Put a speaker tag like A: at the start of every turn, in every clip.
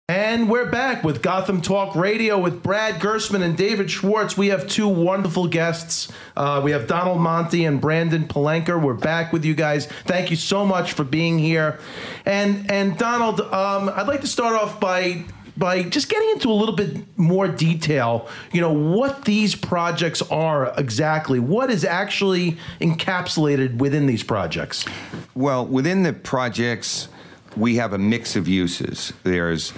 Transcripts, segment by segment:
A: And we're back with Gotham Talk Radio with Brad Gersman and David Schwartz. We have two wonderful guests. We have Donald Monty and Brandon Palenker. We're back with you guys. Thank you so much for being here. And Donald, I'd like to start off by just getting into a little bit more detail, what these projects are exactly. What is actually encapsulated within these projects?
B: Well, within the projects, we have a mix of uses. There's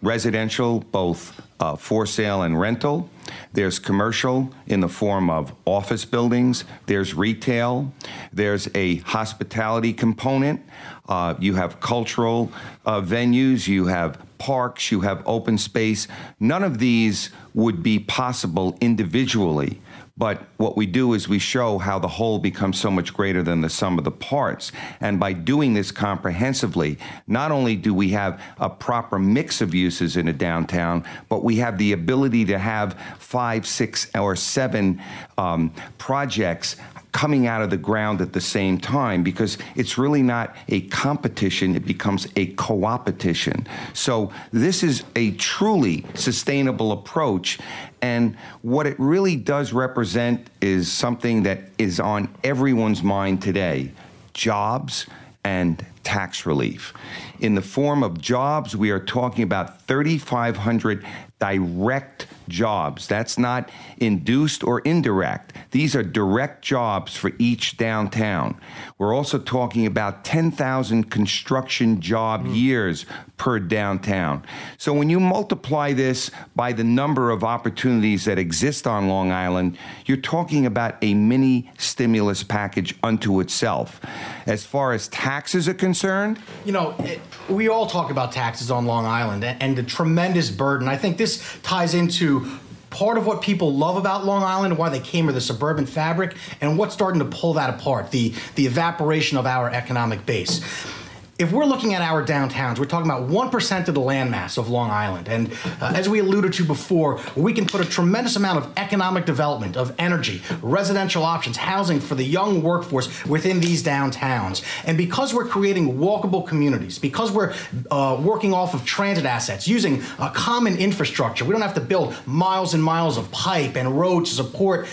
B: residential, both for sale and rental. There's commercial in the form of office buildings. There's retail. There's a hospitality component. You have cultural venues. You have parks. You have open space. None of these would be possible individually. But what we do is we show how the whole becomes so much greater than the sum of the parts. And by doing this comprehensively, not only do we have a proper mix of uses in a downtown, but we have the ability to have 5, 6, or 7 projects coming out of the ground at the same time, because it's really not a competition, it becomes a co-opetition. So this is a truly sustainable approach, and what it really does represent is something that is on everyone's mind today: jobs and tax relief. In the form of jobs, we are talking about 3,500 direct jobs. That's not induced or indirect. These are direct jobs for each downtown. We're also talking about 10,000 construction job years per downtown. So when you multiply this by the number of opportunities that exist on Long Island, you're talking about a mini stimulus package unto itself. As far as taxes are concerned,
C: we all talk about taxes on Long Island and the tremendous burden. I think this ties into part of what people love about Long Island, why they came here, the suburban fabric, and what's starting to pull that apart, the evaporation of our economic base. If we're looking at our downtowns, we're talking about 1% of the landmass of Long Island. And as we alluded to before, we can put a tremendous amount of economic development, of energy, residential options, housing for the young workforce within these downtowns. And because we're creating walkable communities, because we're working off of transit assets, using a common infrastructure, we don't have to build miles and miles of pipe and roads to support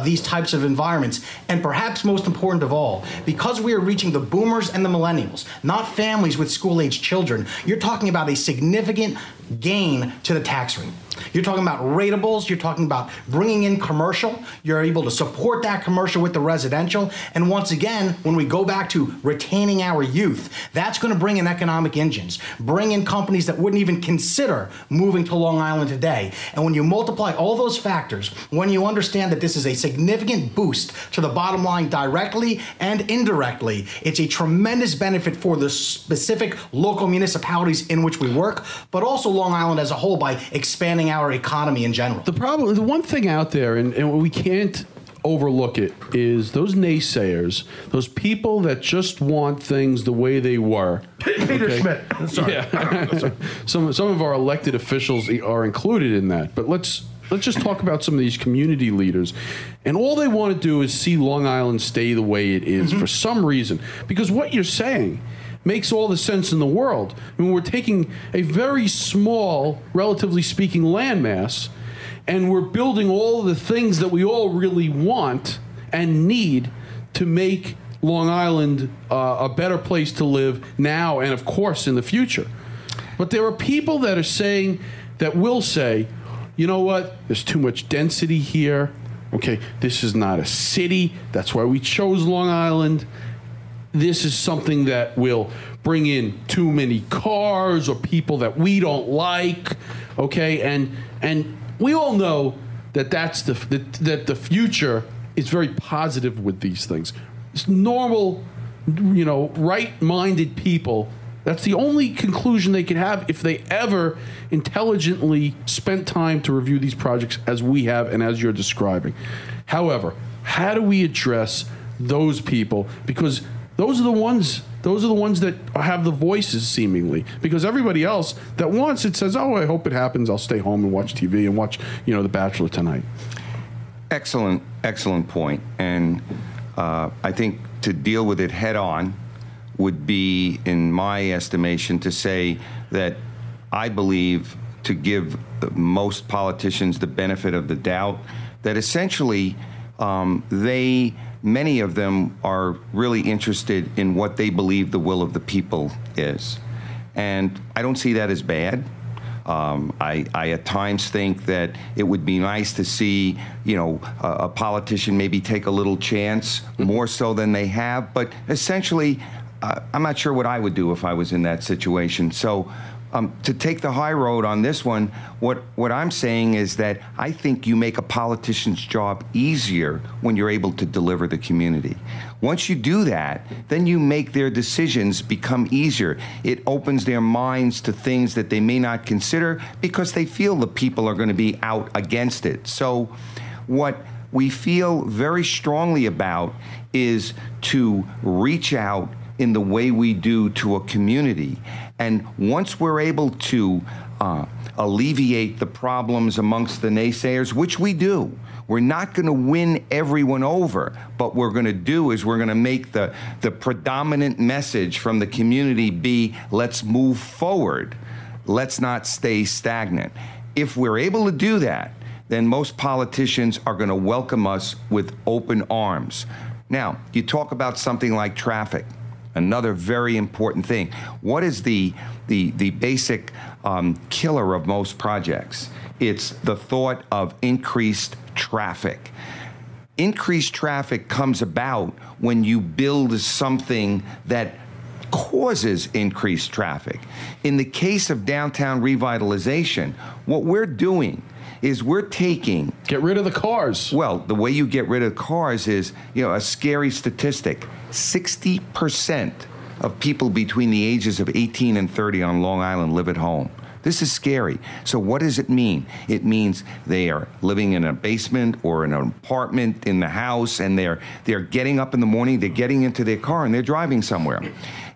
C: these types of environments. And perhaps most important of all, because we are reaching the boomers and the millennials, not families with school-age children, you're talking about a significant gain to the tax rate. You're talking about rateables, you're talking about bringing in commercial, you're able to support that commercial with the residential, and once again, when we go back to retaining our youth, that's going to bring in economic engines, bring in companies that wouldn't even consider moving to Long Island today. And when you multiply all those factors, when you understand that this is a significant boost to the bottom line directly and indirectly, it's a tremendous benefit for the specific local municipalities in which we work, but also Long Island as a whole by expanding our economy in general.
D: The one thing out there, and we can't overlook it, is those naysayers, those people that just want things the way they were.
A: Peter Schmidt. Sorry.
D: Yeah. some of our elected officials are included in that. But let's just talk about some of these community leaders. And all they want to do is see Long Island stay the way it is for some reason. Because what you're saying makes all the sense in the world. I mean, we're taking a very small, relatively speaking, landmass, and we're building all the things that we all really want and need to make Long Island a better place to live now and, of course, in the future. But there are people that are saying, that will say, you know what, there's too much density here. Okay, this is not a city. That's why we chose Long Island. This is something that will bring in too many cars or people that we don't like, okay? And we all know that that the future is very positive with these things. It's normal, right-minded people, that's the only conclusion they could have if they ever intelligently spent time to review these projects as we have and as you're describing. However, how do we address those people? Because those are the ones that have the voices, seemingly. Because everybody else that wants it says, oh, I hope it happens. I'll stay home and watch TV and watch, The Bachelor tonight.
B: Excellent point. And I think to deal with it head on would be, in my estimation, to say that I believe, to give most politicians the benefit of the doubt, that essentially many of them are really interested in what they believe the will of the people is. And I don't see that as bad. I at times think that it would be nice to see, a politician maybe take a little chance, more so than they have. But essentially, I'm not sure what I would do if I was in that situation. So to take the high road on this one, what I'm saying is that I think you make a politician's job easier when you're able to deliver the community. Once you do that, then you make their decisions become easier. It opens their minds to things that they may not consider because they feel the people are going to be out against it. So what we feel very strongly about is to reach out in the way we do to a community. And once we're able to alleviate the problems amongst the naysayers, which we do, we're not going to win everyone over, but what we're going to do is we're going to make the predominant message from the community be, let's move forward. Let's not stay stagnant. If we're able to do that, then most politicians are going to welcome us with open arms. Now, you talk about something like traffic. Another very important thing. What is the basic killer of most projects? It's the thought of increased traffic. Increased traffic comes about when you build something that causes increased traffic. In the case of downtown revitalization, what we're doing is we're taking...
D: Get rid of the cars.
B: Well, the way you get rid of cars is, a scary statistic. 60% of people between the ages of 18 and 30 on Long Island live at home. This is scary. So what does it mean? It means they are living in a basement or in an apartment in the house, and they're getting up in the morning, they're getting into their car, and they're driving somewhere.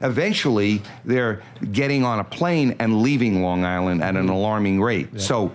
B: Eventually, they're getting on a plane and leaving Long Island at an alarming rate. Yeah. So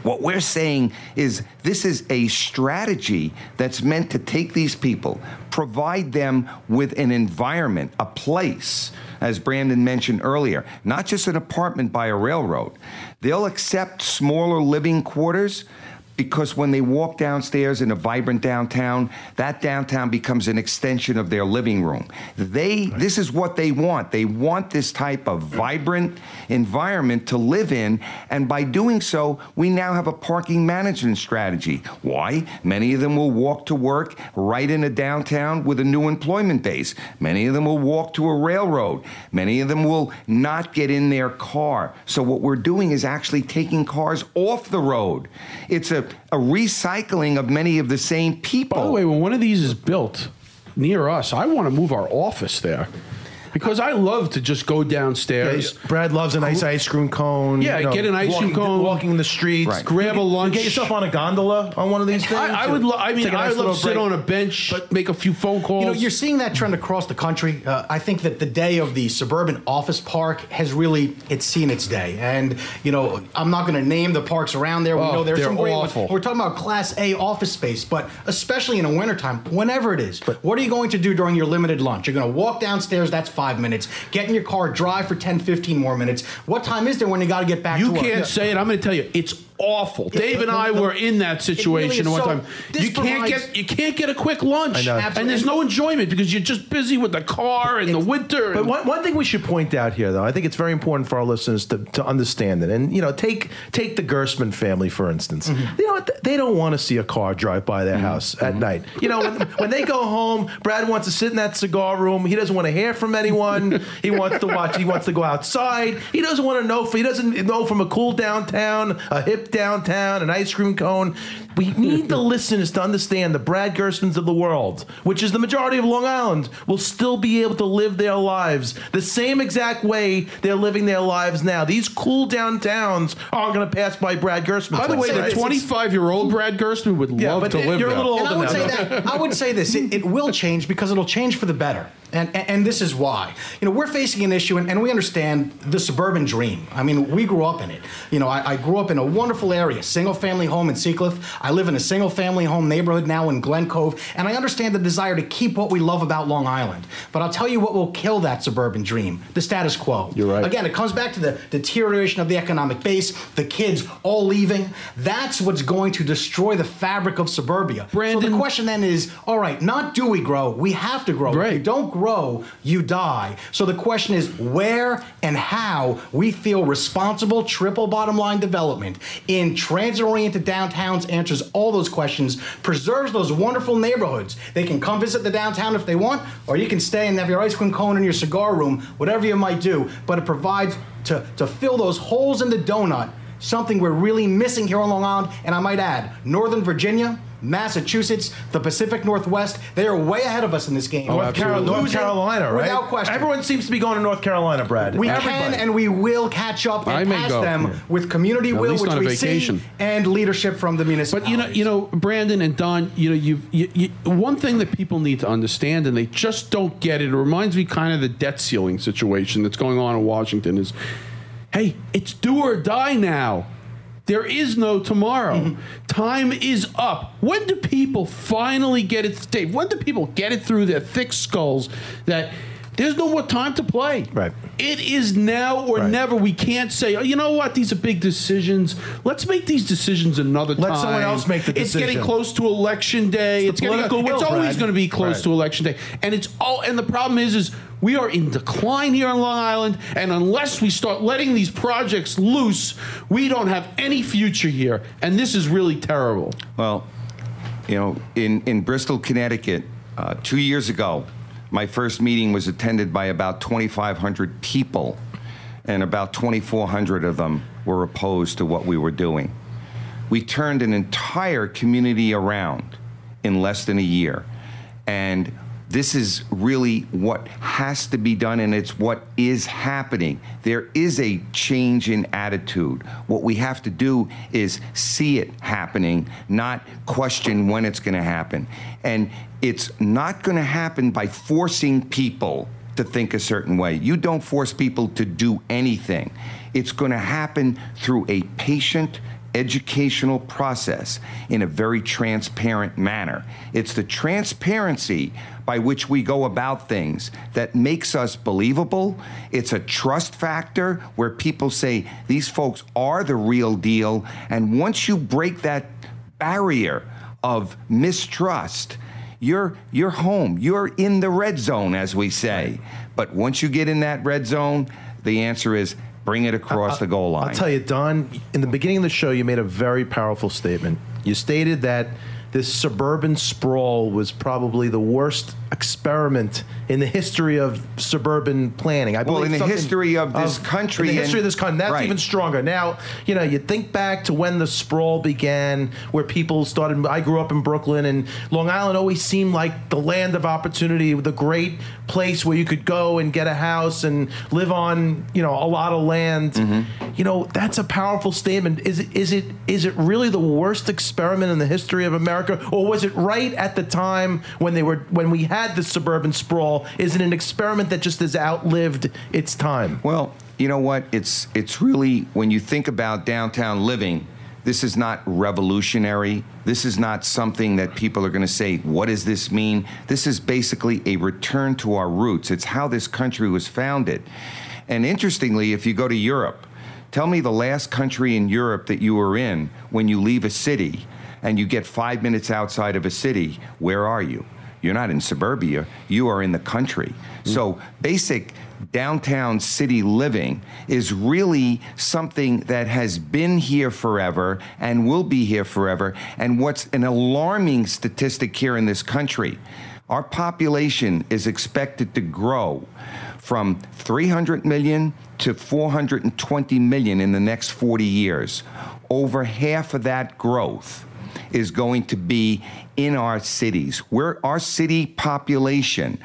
B: what we're saying is this is a strategy that's meant to take these people, provide them with an environment, a place, as Brandon mentioned earlier, not just an apartment by a railroad. They'll accept smaller living quarters because when they walk downstairs in a vibrant downtown, that downtown becomes an extension of their living room. This is what they want. They want this type of vibrant environment to live in, and by doing so, we now have a parking management strategy. Why? Many of them will walk to work right in a downtown with a new employment base. Many of them will walk to a railroad. Many of them will not get in their car. So what we're doing is actually taking cars off the road. It's a recycling of many of the same people.
D: By the way, when one of these is built near us, I want to move our office there. Because I love to just go downstairs.
A: Yeah, Brad loves a nice ice cream cone.
D: Yeah, get an ice cream cone.
A: Walking in the streets.
D: Right. Grab a lunch.
A: Get yourself on a gondola on one of these things.
D: I would love to sit on a bench, but make a few phone calls.
C: You're seeing that trend across the country. I think that the day of the suburban office park has really, it's seen its day. And, I'm not going to name the parks around there. We know there's some great ones. We're talking about Class A office space, but especially in the wintertime, whenever it is, what are you going to do during your limited lunch? You're going to walk downstairs, that's 5 minutes. Get in your car, drive for 10, 15 more minutes. What time is there when you got to get back to work?
D: You can't say it. I'm going to tell you, it's awful. Dave and I were in that situation one time. You can't get a quick lunch, and there's no enjoyment because you're just busy with the car and the winter.
A: But one thing we should point out here, though, I think it's very important for our listeners to understand it. And take the Gerstmann family, for instance. They don't want to see a car drive by their house at night. When they go home, Brad wants to sit in that cigar room. He doesn't want to hear from anyone. He wants to watch. He wants to go outside. He doesn't want to know. He doesn't know from a cool downtown, a hip downtown, an ice cream cone. We need the listeners to understand the Brad Gerstmanns of the world, which is the majority of Long Island, will still be able to live their lives the same exact way they're living their lives now. These cool downtowns aren't going to pass by Brad Gerstmann.
D: By the way, the 25-year-old Brad Gerstmann would love to live there.
C: You're a little older now. I would say this. It will change because it'll change for the better. And this is why. We're facing an issue, and we understand the suburban dream. I mean, we grew up in it. I grew up in a wonderful area, single-family home in Seacliff. I live in a single-family home neighborhood now in Glen Cove, and I understand the desire to keep what we love about Long Island. But I'll tell you what will kill that suburban dream: the status quo.
D: You're right.
C: Again, it comes back to the deterioration of the economic base, the kids all leaving. That's what's going to destroy the fabric of suburbia.
D: Brandon,
C: so the question then is, all right, not do we grow, we have to grow.
D: Right.
C: If you don't grow, you die. So the question is where and how we feel responsible triple bottom line development in transit-oriented downtowns answers all those questions, preserves those wonderful neighborhoods. They can come visit the downtown if they want, or you can stay and have your ice cream cone in your cigar room, whatever you might do, but it provides to fill those holes in the donut, something we're really missing here on Long Island. And I might add, Northern Virginia, Massachusetts, the Pacific Northwest, they are way ahead of us in this game.
A: North Carolina, right?
C: Without question.
A: Everyone seems to be going to North Carolina, Brad.
C: We can and we will catch up and pass them with community will, which we see, and leadership from the municipalities.
D: But Brandon and Don, one thing that people need to understand, and they just don't get it. It reminds me kind of the debt ceiling situation that's going on in Washington. Is, hey, it's do or die now. There is no tomorrow. Mm-hmm. Time is up. When do people finally get it, Dave? When do people get it through their thick skulls that there's no more time to play?
A: Right.
D: It is now or never. We can't say, oh, you know what? These are big decisions. Let's make these decisions another time.
A: Let someone else make the decision.
D: It's getting close to election day.
A: It's
D: always going to be close to election day. And the problem is we are in decline here on Long Island, and unless we start letting these projects loose, we don't have any future here. And this is really terrible.
B: Well, in Bristol, Connecticut, 2 years ago, my first meeting was attended by about 2,500 people, and about 2,400 of them were opposed to what we were doing. We turned an entire community around in less than a year, and this is really what has to be done, and it's what is happening. There is a change in attitude. What we have to do is see it happening, not question when it's going to happen. And it's not going to happen by forcing people to think a certain way. You don't force people to do anything. It's going to happen through a patient, educational process in a very transparent manner. It's the transparency by which we go about things that makes us believable. It's a trust factor where people say these folks are the real deal. And once you break that barrier of mistrust, you're home. You're in the red zone, as we say. But once you get in that red zone, the answer is bring it across the goal line.
A: I'll tell you, Don, in the beginning of the show, you made a very powerful statement. You stated that this suburban sprawl was probably the worst experiment in the history of suburban planning. I believe
B: in the history of this country.
A: In the history of this country. That's even stronger. Now, you think back to when the sprawl began, where people started. I grew up in Brooklyn, and Long Island always seemed like the land of opportunity, the great place where you could go and get a house and live on, a lot of land. Mm-hmm. That's a powerful statement. Is it really the worst experiment in the history of America, or was it right at the time when we had the suburban sprawl? Is it an experiment that just has outlived its time?
B: Well, you know what? It's really, when you think about downtown living, this is not revolutionary. This is not something that people are going to say, what does this mean? This is basically a return to our roots. It's how this country was founded. And interestingly, if you go to Europe, tell me the last country in Europe that you were in when you leave a city and you get 5 minutes outside of a city, where are you? You're not in suburbia, you are in the country. So basic downtown city living is really something that has been here forever and will be here forever. And what's an alarming statistic here in this country, our population is expected to grow from 300 million to 420 million in the next 40 years. Over half of that growth is going to be in our cities. Our city population,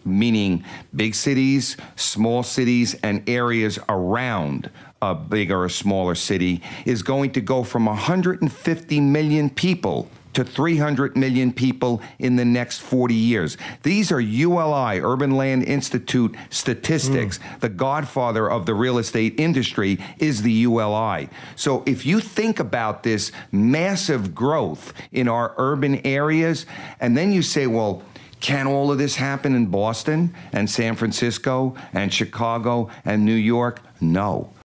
B: meaning big cities, small cities, and areas around a bigger or smaller city, is going to go from 150 million people to 300 million people in the next 40 years. These are ULI, Urban Land Institute statistics. The godfather of the real estate industry is the ULI. So if you think about this massive growth in our urban areas, and then you say, well, can all of this happen in Boston and San Francisco and Chicago and New York? No.